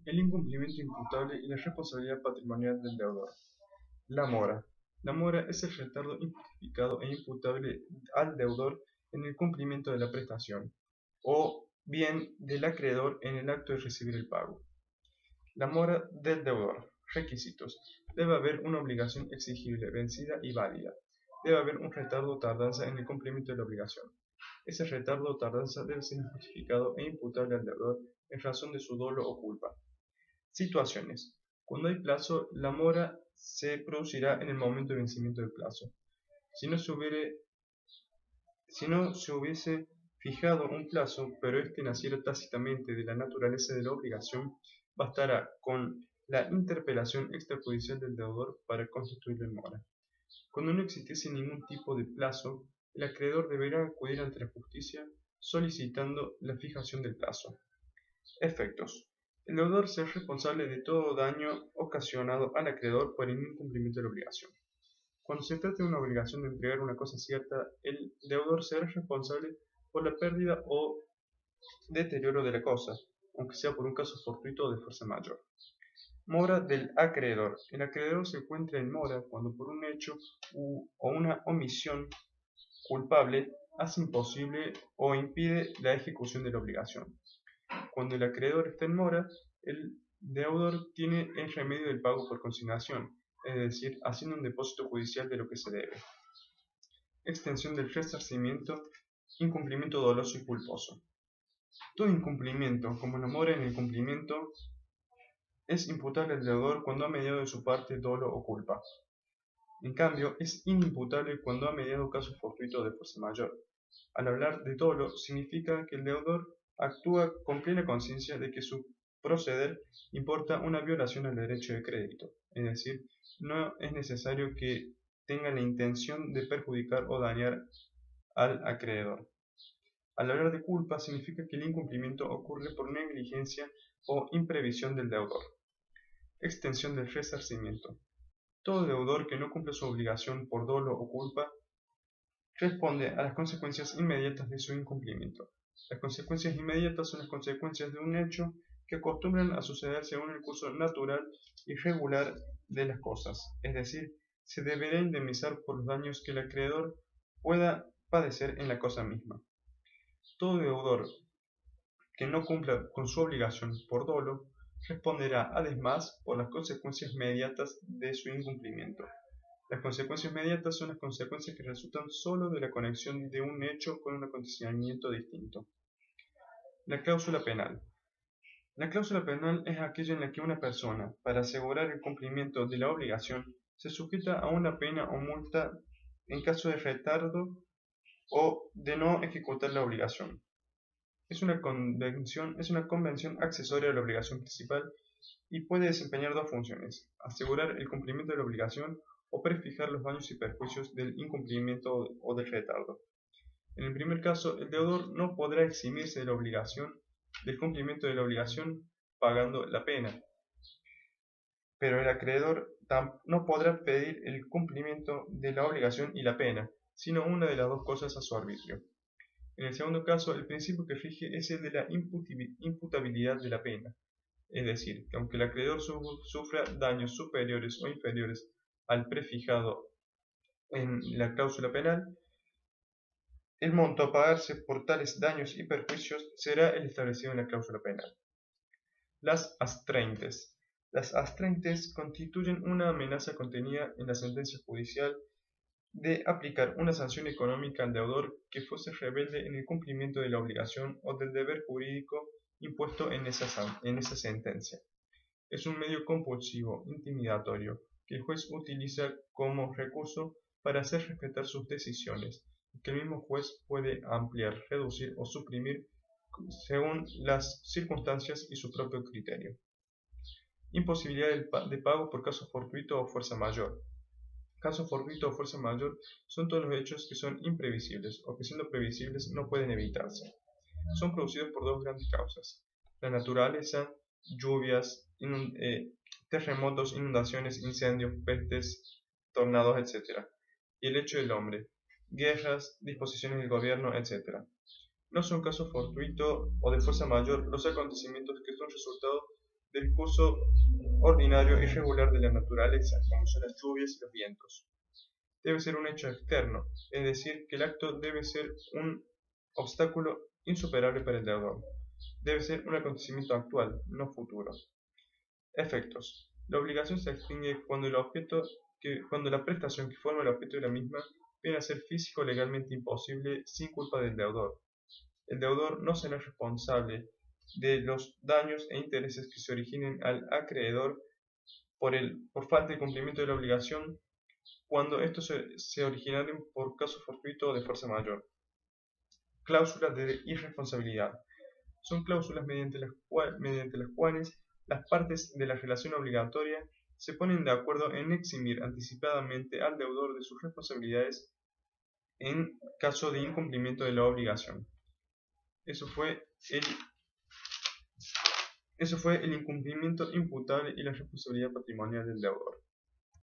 El incumplimiento imputable y la responsabilidad patrimonial del deudor. La mora. La mora es el retardo injustificado e imputable al deudor en el cumplimiento de la prestación, o bien del acreedor en el acto de recibir el pago. La mora del deudor. Requisitos. Debe haber una obligación exigible, vencida y válida. Debe haber un retardo o tardanza en el cumplimiento de la obligación. Ese retardo o tardanza debe ser injustificado e imputable al deudor en razón de su dolo o culpa. Situaciones. Cuando hay plazo, la mora se producirá en el momento de vencimiento del plazo. Si no se hubiese fijado un plazo, pero éste naciera tácitamente de la naturaleza de la obligación, bastará con la interpelación extrajudicial del deudor para constituirlo en mora. Cuando no existiese ningún tipo de plazo, el acreedor deberá acudir ante la justicia solicitando la fijación del plazo. Efectos. El deudor será responsable de todo daño ocasionado al acreedor por el incumplimiento de la obligación. Cuando se trate de una obligación de entregar una cosa cierta, el deudor será responsable por la pérdida o deterioro de la cosa, aunque sea por un caso fortuito o de fuerza mayor. Mora del acreedor. El acreedor se encuentra en mora cuando por un hecho o una omisión culpable hace imposible o impide la ejecución de la obligación. Cuando el acreedor está en mora, el deudor tiene el remedio del pago por consignación, es decir, haciendo un depósito judicial de lo que se debe. Extensión del resarcimiento, incumplimiento doloso y culposo. Todo incumplimiento, como la mora en el cumplimiento, es imputable al deudor cuando ha mediado de su parte dolo o culpa. En cambio, es inimputable cuando ha mediado caso fortuito de fuerza mayor. Al hablar de dolo, significa que el deudor actúa con plena conciencia de que su proceder importa una violación al derecho de crédito, es decir, no es necesario que tenga la intención de perjudicar o dañar al acreedor. Al hablar de culpa, significa que el incumplimiento ocurre por negligencia o imprevisión del deudor. Extensión del resarcimiento. Todo deudor que no cumple su obligación por dolo o culpa responde a las consecuencias inmediatas de su incumplimiento. Las consecuencias inmediatas son las consecuencias de un hecho que acostumbran a suceder según el curso natural y regular de las cosas, es decir, se deberá indemnizar por los daños que el acreedor pueda padecer en la cosa misma. Todo deudor que no cumpla con su obligación por dolo responderá además por las consecuencias inmediatas de su incumplimiento. Las consecuencias inmediatas son las consecuencias que resultan solo de la conexión de un hecho con un acontecimiento distinto. La cláusula penal. La cláusula penal es aquella en la que una persona, para asegurar el cumplimiento de la obligación, se sujeta a una pena o multa en caso de retardo o de no ejecutar la obligación. Es una convención accesoria a la obligación principal y puede desempeñar dos funciones: asegurar el cumplimiento de la obligación o prefijar los daños y perjuicios del incumplimiento o del retardo. En el primer caso, el deudor no podrá eximirse de la obligación, del cumplimiento de la obligación pagando la pena, pero el acreedor no podrá pedir el cumplimiento de la obligación y la pena, sino una de las dos cosas a su arbitrio. En el segundo caso, el principio que rige es el de la imputabilidad de la pena, es decir, que aunque el acreedor sufra daños superiores o inferiores al prefijado en la cláusula penal, el monto a pagarse por tales daños y perjuicios será el establecido en la cláusula penal. Las astreintes. Las astreintes constituyen una amenaza contenida en la sentencia judicial de aplicar una sanción económica al deudor que fuese rebelde en el cumplimiento de la obligación o del deber jurídico impuesto en esa sentencia. Es un medio compulsivo, intimidatorio, que el juez utiliza como recurso para hacer respetar sus decisiones, y que el mismo juez puede ampliar, reducir o suprimir según las circunstancias y su propio criterio. Imposibilidad de pago por caso fortuito o fuerza mayor. Caso fortuito o fuerza mayor son todos los hechos que son imprevisibles o que siendo previsibles no pueden evitarse. Son producidos por dos grandes causas: la naturaleza, lluvias, terremotos, inundaciones, incendios, pestes, tornados, etc. y el hecho del hombre, guerras, disposiciones del gobierno, etc. No son caso fortuito o de fuerza mayor los acontecimientos que son resultado del curso ordinario y regular de la naturaleza, como son las lluvias y los vientos. Debe ser un hecho externo, es decir, que el acto debe ser un obstáculo insuperable para el deudor. Debe ser un acontecimiento actual, no futuro. Efectos. La obligación se extingue cuando la prestación que forma el objeto de la misma viene a ser físico o legalmente imposible sin culpa del deudor. El deudor no será responsable de los daños e intereses que se originen al acreedor por falta de cumplimiento de la obligación cuando estos se originaren por caso fortuito o de fuerza mayor. Cláusulas de irresponsabilidad. Son cláusulas mediante las cuales las partes de la relación obligatoria se ponen de acuerdo en eximir anticipadamente al deudor de sus responsabilidades en caso de incumplimiento de la obligación. Eso fue el incumplimiento imputable y la responsabilidad patrimonial del deudor.